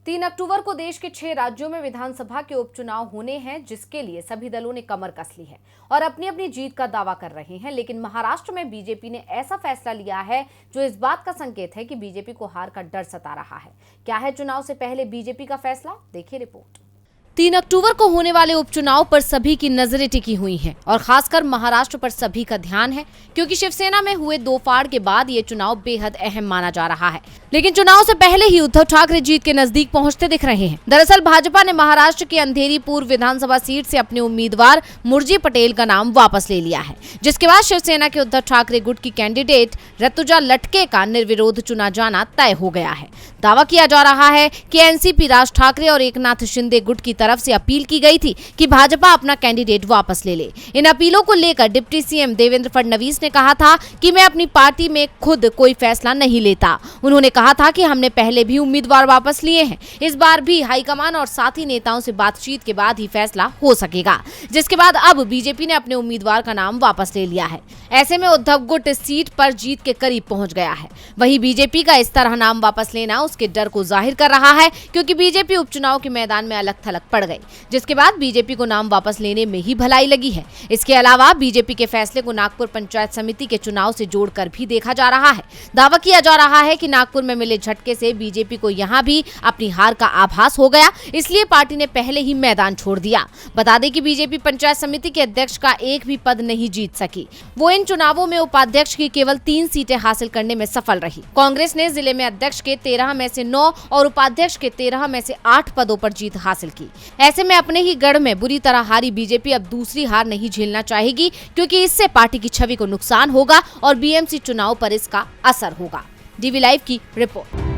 3 अक्टूबर को देश के 6 राज्यों में विधानसभा के उपचुनाव होने हैं, जिसके लिए सभी दलों ने कमर कस ली है और अपनी अपनी जीत का दावा कर रहे हैं। लेकिन महाराष्ट्र में बीजेपी ने ऐसा फैसला लिया है जो इस बात का संकेत है कि बीजेपी को हार का डर सता रहा है। क्या है चुनाव से पहले बीजेपी का फैसला, देखिए रिपोर्ट। 3 अक्टूबर को होने वाले उपचुनाव पर सभी की नजरें टिकी हुई हैं और खासकर महाराष्ट्र पर सभी का ध्यान है, क्योंकि शिवसेना में हुए दो फाड़ के बाद ये चुनाव बेहद अहम माना जा रहा है। लेकिन चुनाव से पहले ही उद्धव ठाकरे जीत के नजदीक पहुंचते दिख रहे हैं। दरअसल भाजपा ने महाराष्ट्र की अंधेरी पूर्व विधानसभा सीट से अपने उम्मीदवार मुरजी पटेल का नाम वापस ले लिया है, जिसके बाद शिवसेना के उद्धव ठाकरे गुट की कैंडिडेट ऋतुजा लटके का निर्विरोध चुना जाना तय हो गया है। दावा किया जा रहा है कि एनसीपी राज ठाकरे और एकनाथ शिंदे गुट की तरफ से अपील की गई थी कि भाजपा अपना कैंडिडेट वापस ले ले। इन अपीलों को लेकर डिप्टी सीएम देवेंद्र फडणवीस ने कहा था कि मैं अपनी पार्टी में खुद कोई फैसला नहीं लेता। उन्होंने कहा था कि हमने पहले भी उम्मीदवार वापस लिए हैं, इस बार भी हाईकमान और साथी नेताओं से बातचीत के बाद ही फैसला हो सकेगा, जिसके बाद अब बीजेपी ने अपने उम्मीदवार का नाम वापस ले लिया है। ऐसे में उद्धव गुट इस सीट पर जीत के करीब पहुंच गया है। वहीं बीजेपी का इस तरह नाम वापस लेना उसके डर को जाहिर कर रहा है, क्योंकि बीजेपी उपचुनाव के मैदान में अलग थलग पड़ गई, जिसके बाद बीजेपी को नाम वापस लेने में ही भलाई लगी है। इसके अलावा बीजेपी के फैसले को नागपुर पंचायत समिति के चुनाव से जोड़कर भी देखा जा रहा है। दावा किया जा रहा है कि नागपुर में मिले झटके से बीजेपी को यहां भी अपनी हार का आभास हो गया, इसलिए पार्टी ने पहले ही मैदान छोड़ दिया। बता दें कि बीजेपी पंचायत समिति के अध्यक्ष का एक भी पद नहीं जीत सकी। वो इन चुनावों में उपाध्यक्ष की केवल 3 सीटें हासिल करने में सफल रही। कांग्रेस ने जिले में अध्यक्ष के 13 में से 9 और उपाध्यक्ष के 13 में से 8 पदों पर जीत हासिल की। ऐसे में अपने ही गढ़ में बुरी तरह हारी बीजेपी अब दूसरी हार नहीं झेलना चाहेगी, क्योंकि इससे पार्टी की छवि को नुकसान होगा और बीएमसी चुनाव पर इसका असर होगा। डीवी लाइव की रिपोर्ट।